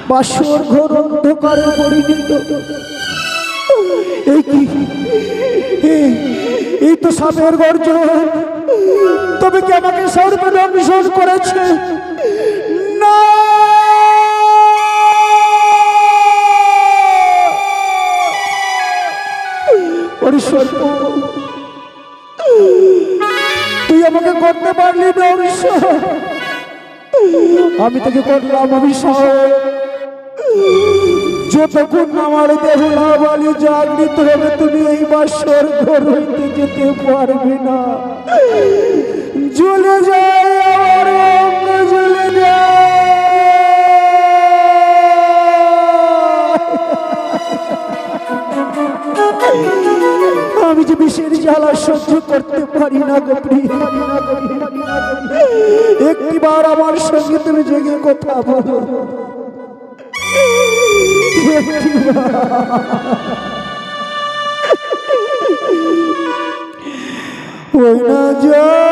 বাসর ঘর অন্ধকারে পরিণত। এই তো সাপের গর্জন। তবে কি আমাকে সর্বনাশ করেছে? না, তুই আমাকে করতে পারলি না। আমি তোকে করলাম অভিশাপ। যতক্ষণ আমার দেহলা বলি জাগৃত হবে, তুমি এই বাসর ঘর হইতে যেতে পারবে না। জ্বলে যায় আমার অঙ্গ, জ্বলে যায়। আমি যে বিষের জ্বালা সহ্য করতে পারি না গো প্রিয়া। একটিবার আমার সঙ্গে তুমি জেগে কথা বলো। ওই না জাগো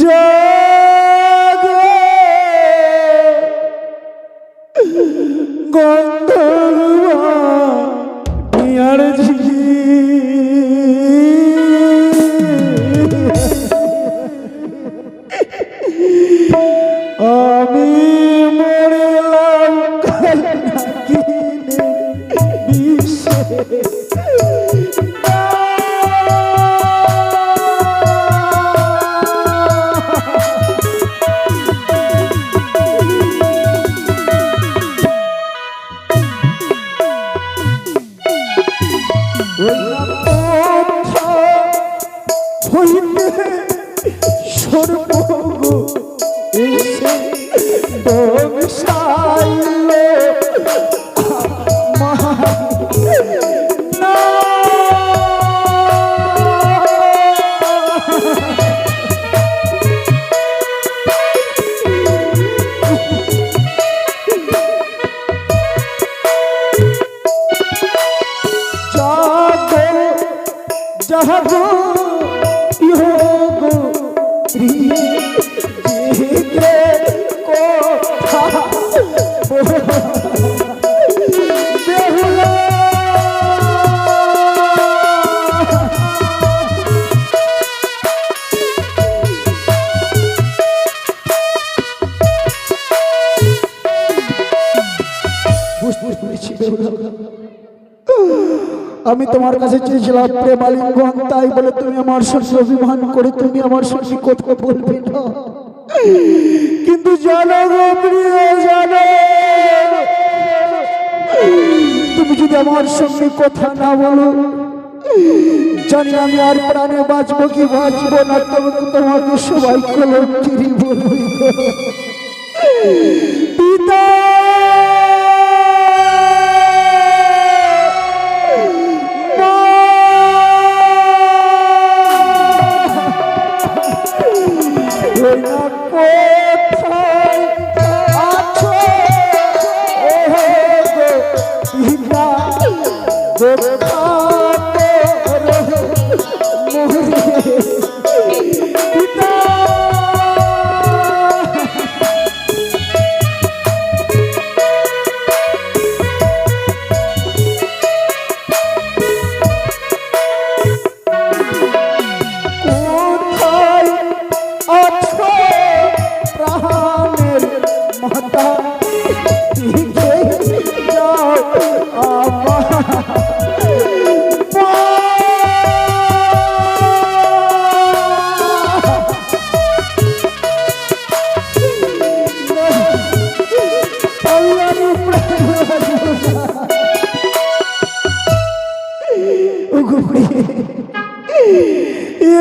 জাগো গন্ধর্বা পিয়ার ঝিঝি। আমি মরলাম কিনে বিষে। আমি তোমার কাছে চেয়েছিলাম প্রেম আলিঙ্গন, তাই বলে তুমি আমার সঙ্গে অভিমান করে তুমি আমার সঙ্গে কথা বলবে না। কিন্তু জানো গো প্রিয়, জানো তুমি যদি আমার সঙ্গে কথা না বলো, জানি আমি আর প্রাণে বাঁচবো কি বাঁচবো না। তবে তোমাকে সবাই কলঙ্কিনী বলবি পিতা।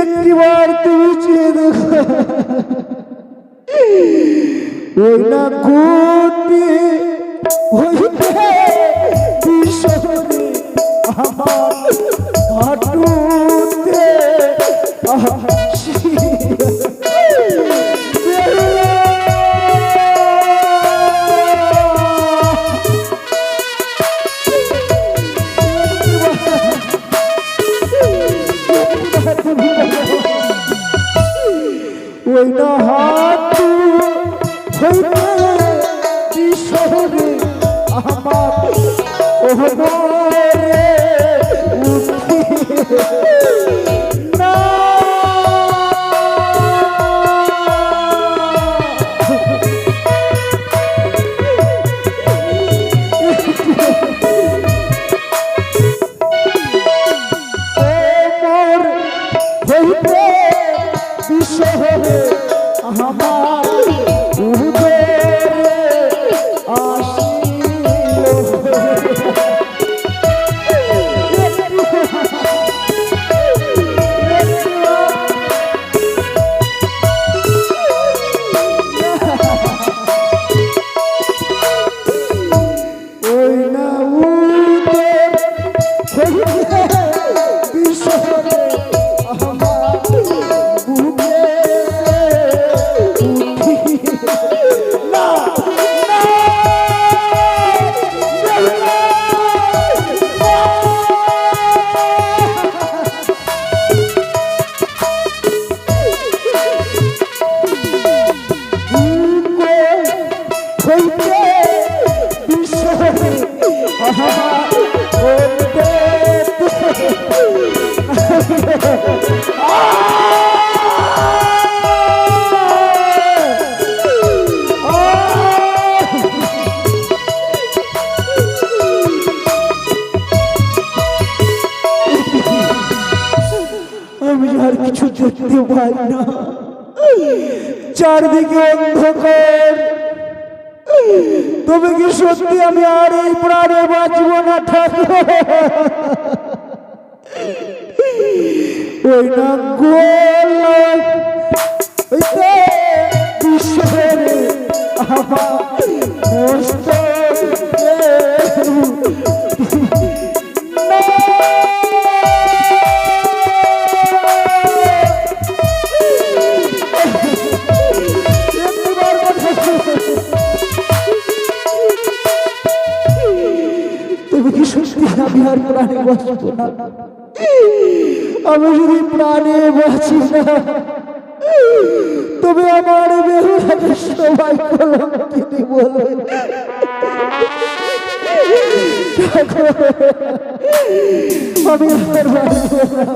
একটিবার তুমি চেয়ে দেখো, ওই না ঘুরতে হইতে বিষয়ে আমার হাঁটুতে ওই না হাত হইতে বিশ্বরে আমার ওহরে না কিছু দেখতে পাই না, চারদিকে অন্ধকার। তবে কি সত্যি আমি আর এই প্রাণে বাঁচব না থাকবো? ওই না গোল বিশ্বের আমার মস্ত আমি আর প্রাণে বাঁচব না। আমি যদি প্রাণে বাঁচি না, তবে আমার বেহুলাকে সবাই কলঙ্কিনী বলবে। আমি আর বাঁচব না।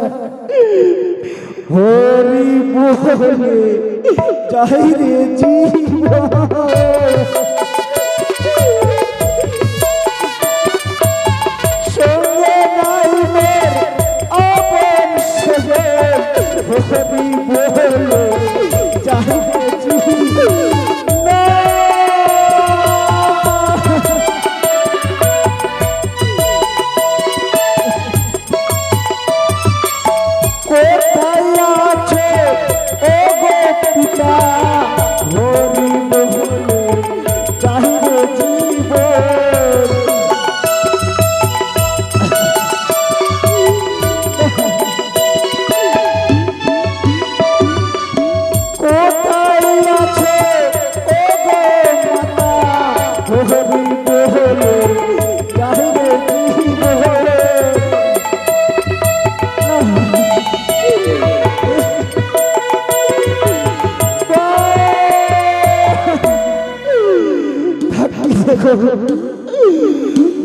হরি বলে যাই রে জীবন,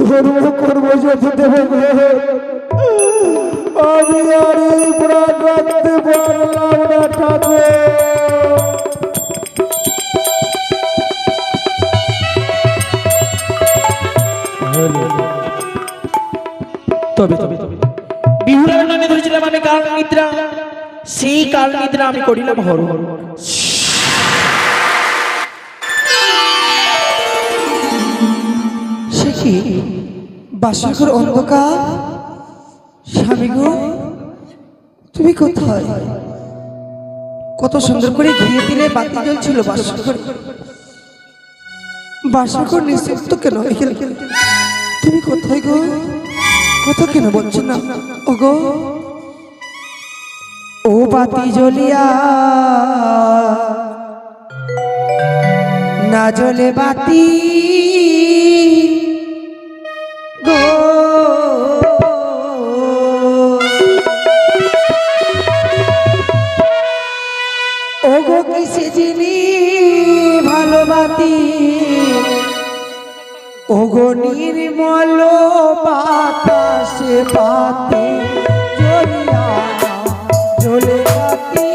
ধর্ম করবো যদি দেব, আমি আর এই প্রাণ রাখতে পারলাম না ঠাকুর। তবে বিহুলার নামে ধরেছিলাম আমি কাল নিদ্রা, সেই কাল নিদ্রা আমি করিলাম হর। সে কি বাসরঘর অন্ধকার? স্বামী গো, তুমি কোথায়? কত সুন্দর করে ঘিরে দিলে বাতি জ্বলছিল বাসরঘর। বাসরঘর নিশ্চিন্ত কেন? তুমি কোথায় গো? কথা কেন বলছো না? ও গো, ও বাতি জ্বলিয়া না জ্বলে বাতি গো, ও ওগো কিসে চিনি ভালোবাতি ওগো নির্মল বাতাসে পাতে জ্বলিয়া জ্বলে বাতি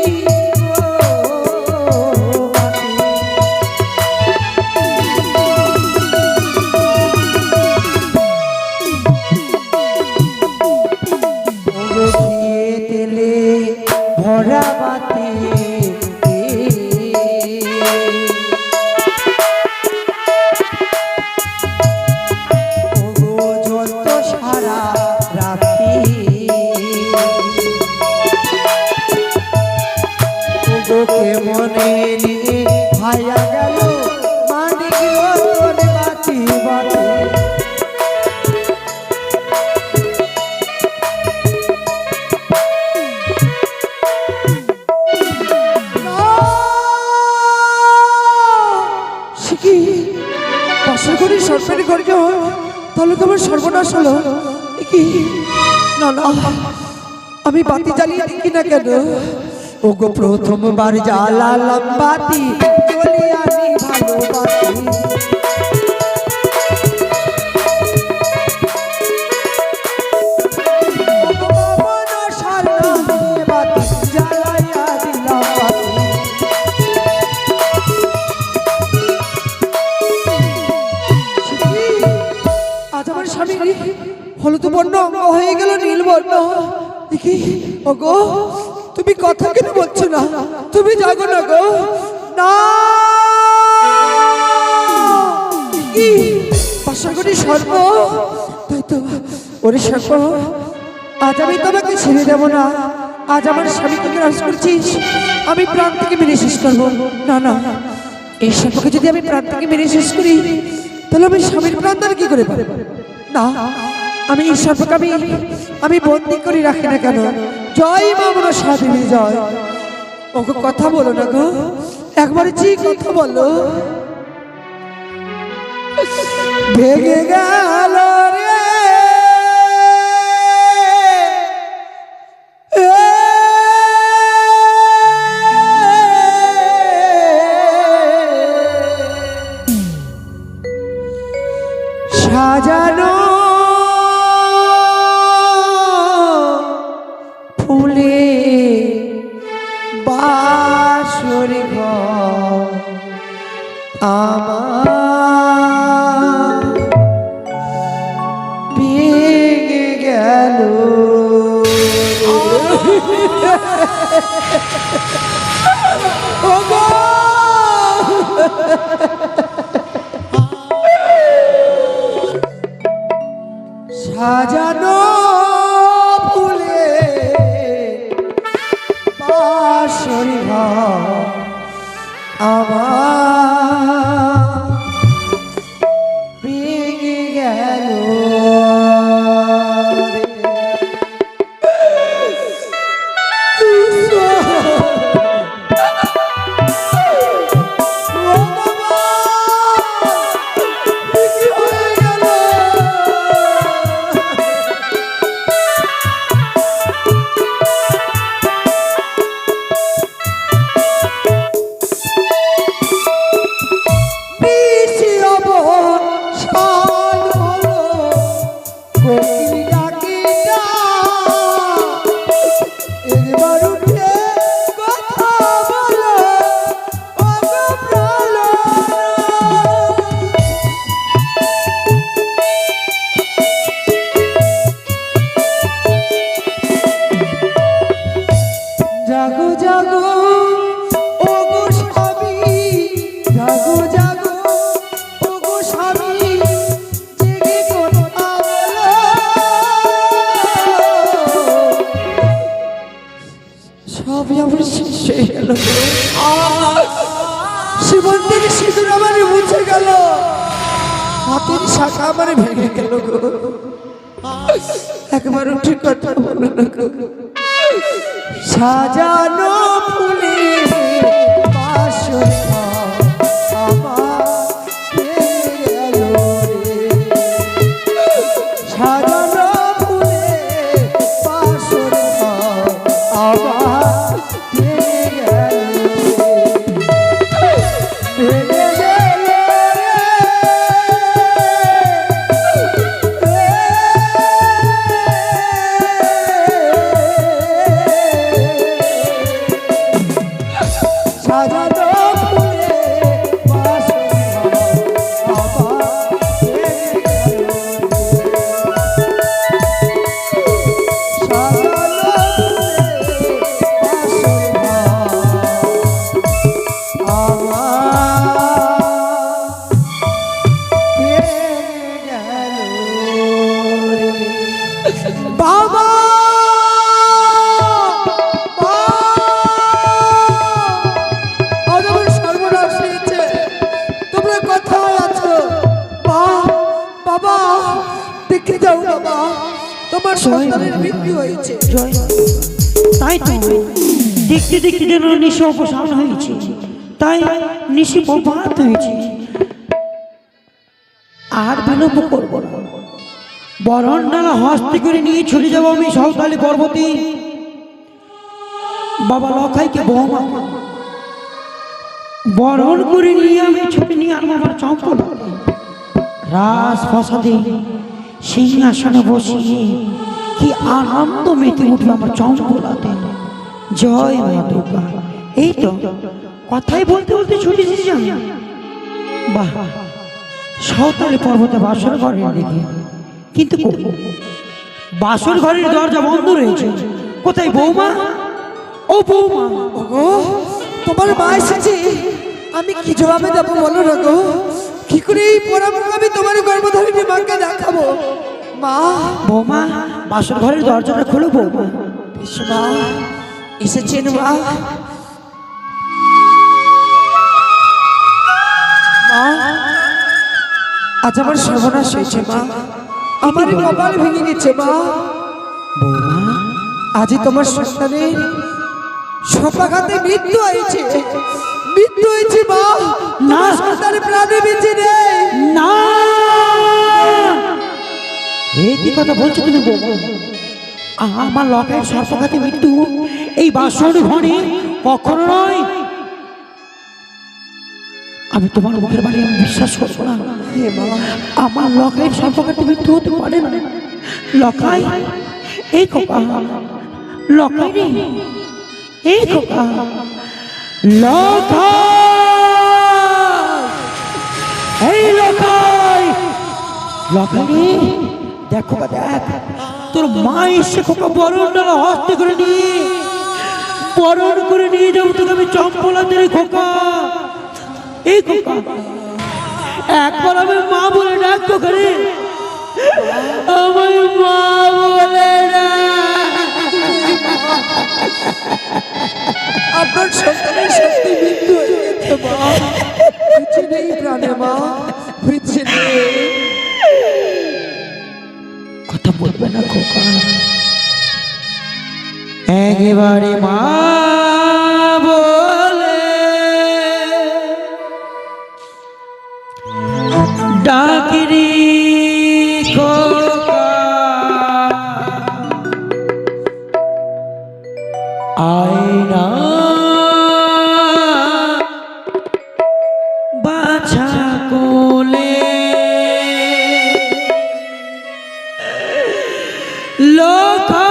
তেলে ভরা বাতি ওগো যত সারা রাতি ওগো কেমনে নিয়ে ভাইয়া গেল মানিক রতন বাতি বাতি সরকারি গর্জন তাহলে তো আমার সর্বনাশ হলো কি না না আমি বাতি জ্বালিয়ে দেখি না কেন ওগো প্রথমবার জ্বালালাম বাতি জ্বলিয়ে আনি ভালোবাসি হলুদ বর্ণ হয়ে গেল নীল বর্ণ দেখি ওগো তুমি কথা কেন বলছো না তুমি জাগো না গো না কি পাশাগরি সর্ব তাই তো ওরে সর্ব আজ আমি তোমাকে ছেড়ে দেবো না আজ আমার স্বামীকে গ্রাস করছিস আমি প্রাণ থেকে মেরে শেষ করবো না না এই সর্বকে যদি আমি প্রাণ থেকে মেরে শেষ করি তাহলে আমি স্বামীর প্রাণ দ্বারা কি করে পারবো না আমি এই সর্বকে আমি বন্দি করে রাখি না কেন জয় মা মনসা দেবী জয় ওকে কথা বলো না গো একবার জি কথা বলো ভেগে গেল রে সাজানো ফুলে বাসর ঘর আমার ভেঙে গেল ওগো সাজানো ফুলে বাসর ঘর আমার ভেঙে গেল জাগো জাগো ওগো স্বামী জাগো জাগো ওগো স্বামী জেগে কথা বলো সবই আমার শেষ হয়ে গেল সীমন্তের সিঁদুর আমার মুছে গেল হাতের শাখা আমার ভেঙে গেল গো একবার উঠে কথা বলো না গো সাজানো ফুলে বাসর ঘর আমার ভেঙে গেল রে সাজানো ফুলে বাসর ঘর আমার ভেঙে গেল আমার সন্তানের মৃত্যু হয়েছে। জয় তাই তো দেখতে দেখতে যেন নিশি অবসান হয়েছে, তাই নিশি প্রভাত হয়েছে। আর বিলম্ব করবো না, বরণ ডালা হস্তে করে নিয়ে ছুটে যাবো আমি সাঁওতালি পর্বতে। বাবা লখাইকে বৌমা বরণ করে নিয়ে আমি ছুটে নিয়ে আর আমার চম্পল রাজপ্রাসাদে সিংহাসনে বসিয়ে কি আনন্দ মেতে উঠবে আমার চম্পলাতে। জয় মা দুর্গা। এই তো কথাই বলতে বলতে ছুটে এসেছি আমি। বাহ, সাঁওতালি পর্বতে বাসর ঘরে দেখি, কিন্তু বাসর ঘরের দরজা বন্ধ রয়েছে। কোথায় বৌমা? ও বৌমা, ওগো, তোমার মা এসেছে, আমি কি জবাবে দেবো বলো না গো? কি করে এই পরামর্শ আমি তোমার গর্ভধারিণী মাকে দেখাবো? মা, বৌমা বাসর ঘরের দরজাটা খোলো বৌমা। বেশ মা, এসেছেন মা। মা, আজ আমার সর্বনাশ হয়েছে মা, আমার কপাল ভেঙে গেছে মা। বৌমা আজই তোমার সন্তানের সপাঘাতে মৃত্যু হয়েছে, মৃত্যু হয়েছে মা। না, সন্তানের প্রাণে বেঁচে নেই। না, এই কি কথা বলছো তুমি বৌমা? আমার লকের সর্পঘাতে মৃত্যু এই বাসর ঘরে কখনো নয়। আমি তোমার মুখের বাড়ি আমি বিশ্বাস করবো না। হে মা, আমার লকাইয়ের সর্পঘাতে মৃত্যু হতে পারে না। লকাই, এই খোকা, লকাই রে, এই খোকা, লকাই, এই লকাই, লকাই রে, দেখো বা দেখ, তোর মা এসে খোকা বরণ ডালা হস্তে করে নিয়ে বরণ করে নিয়ে যাবো তোকে আমি চম্পলাতে রে খোকা। এই খোকা, একবার আমি মা বলে ডাক করে, আমার মা বলে আপনার সন্তানের সত্যি মৃত্যু হয়ে গেছে মা, বেঁচে নেই প্রাণে মা, বেঁচে নেই। কথা বলবে না খোকা। একেবারে মা বলে ডাকিরি খোকা, আয়না বাছা কোলে লোকা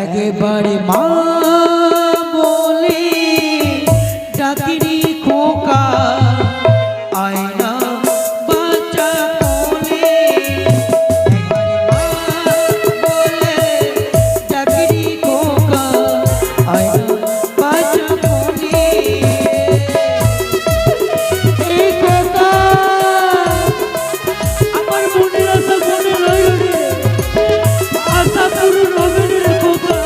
একেবারে মা বলে ডাকিরি খোকা, আয়না বাচ্চা কোলে। একেবারে মা বলে ডাকিরি খোকা, আয়না বাচ্চা কোলে। এই খোকা, আমার মনের আশা মনে রইল রে, আশা পূরণ হবে রে খোকা।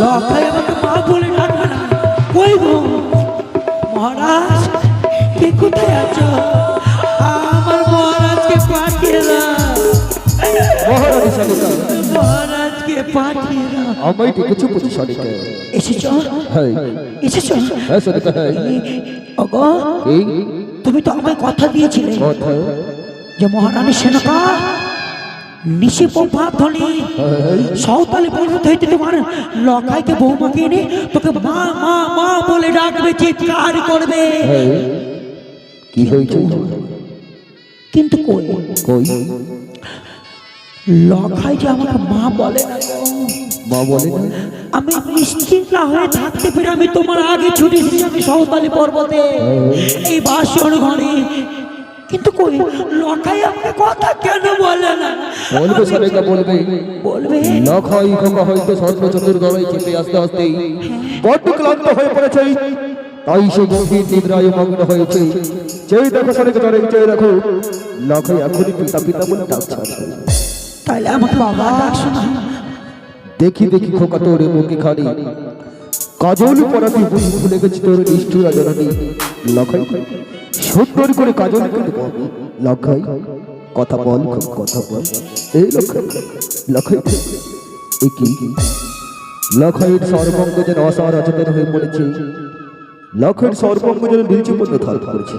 লখাই আমাকে মা বলে ডাকবে না। কই গো মহারাজ, কে কোথায় আছো? আমার মহারাজকে পাঠিয়ে দাও, মহারানী শালিকা, মহারাজকে পাঠিয়ে দাও। আমায় ডেকেছো বুঝি শালিকা? এসেছো? হ্যাঁ এসেছো? হ্যাঁ শালিকা, হ্যাঁ। ওগো, এই তুমি তো আমায় কথা দিয়েছিলে কথা, যে মহারানী সেনকা নিশে পাথনি সাঁওতালি পর্বত হইতে তোমার লখাইকে বৌমাকে এনে তোকে মা মা মা বলে ডাকবে, চিৎকার করবে। হ্যাঁ, কি হয়েছে? কিন্তু কই কই লখাই যে আমাকে মা বলে না গো। মা বলে না? আমি নিশ্চিত না হয়ে থাকতে পেরে আমি তোমার আগে ছুটে এসেছি আমি সাঁওতালি পর্বতে, এই বাসর ঘরে। কিন্তু কই লখাই আমাকে কথা কেন বলে না? বলবে শালিকা, বলবে। বলবে লখাই খোকা হয়তো স্বর্ণ চতুর্দয় চেপে আস্তে আস্তে বড্ড ক্লান্ত হয়ে পড়েছে, তাই সে গভীর নিদ্রায় মগ্ন হয়েছে। চেয়ে দেখো শালিকা, চেয়ে দেখো, লখাই এখনই পিতা পিতা বলে ডাকছে। তাইলে আমাকে বাবা ডাক শোনা। দেখি দেখি খোকা তোর মুখে খালি কাজল পরাতে বুঝি ভুলে গেছি তোর নিষ্ঠুরা জননী। লখাই সুন্দর করে কাজল কিন্তু পাবি। লখাই কথা বল, খুব কথা বল। এই লখাই, লখাই এ কি? লখাইয়ের সর্বঙ্গ যেন অসার অচেতন হয়ে পড়েছে, লখাইয়ের সর্বঙ্গ যেন নীলচে পণ্য ধারণ করেছে।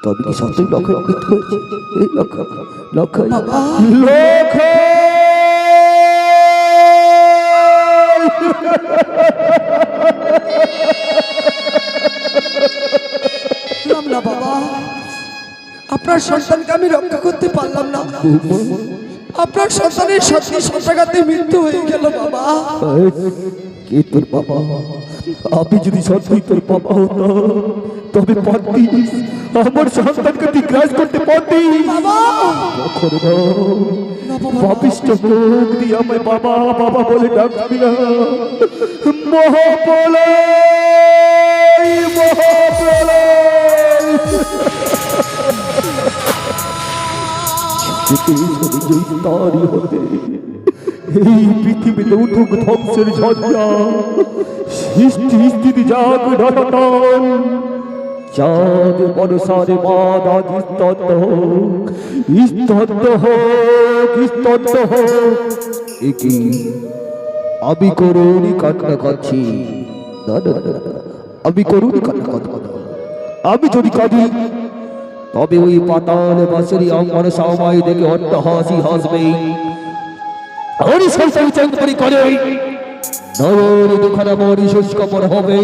তবে কি সত্যই লখাই মৃত্যু হয়েছে? এই লখাই, লখাই, লখাই না বাবা, আপনার সন্তানকে আমি রক্ষা করতে পারলাম না। আপনার সন্তানের সত্যি সন্তাঘাতে মৃত্যু হয়ে গেল বাবা। কে তোর বাবা? আমি যদি সত্যি তোর বাবা হতাম তবে পারতিস আমার সন্তানকে তুই গ্রাস করতে পারতিস। পাপিষ্ঠ মুখ দিয়ে আমায় বাবা বাবা বলে ডাকবি না। মহাপ্রলয়, মহাপ্রলয়, তারই হতে এই পৃথিবীতে উঠুক ধ্বংসের ঝঞ্ঝা, সৃষ্টি স্থিতি যাক ঢটাটান। চাঁদ বনসারে বাদ আজ স্তব্ধ হোক, স্তব্ধ হোক, স্তব্ধ হোক। একি আমি করুণি কান্না কাঁদছি, না না না, আমি করুণি কান্না কাঁদব না। আমি যদি কাঁদি তবে ওই পাতাল বাসরি আমার সময় দেখে অট্টহাসি হাসবে। হরি সরসরি চৌধুরী করে নয়ন দুখানা মরি শুষ্ক পর হবে,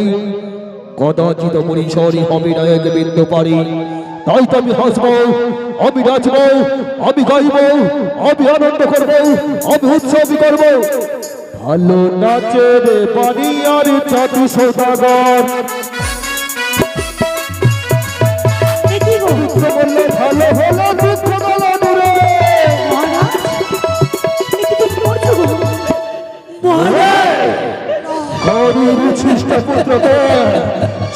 কদাচিত পরিসরই হবে না এক বিন্দু পারি। তাই তো আমি হাসব, আমি নাচব, আমি গাইব, আমি আনন্দ করব, আমি উৎসবই করব। ভালো নাচে রে পানি আর চাঁদি সৌদাগর, বললে ভালো হলো দুঃখ গেল দূরে। গরুর খ্রিস্ট পুত্রকে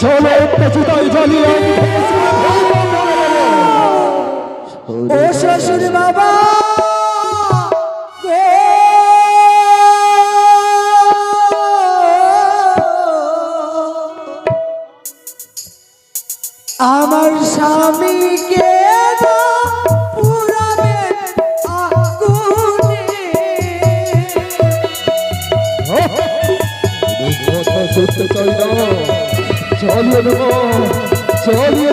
চলো একটা চিতায় জ্বালিয়ে ও শ্বশুর বাবা, আমার স্বামীকে পুরাবে আগুনে। কথা শুনতে চাই না, চালিয়ে দেবো, চালিয়ে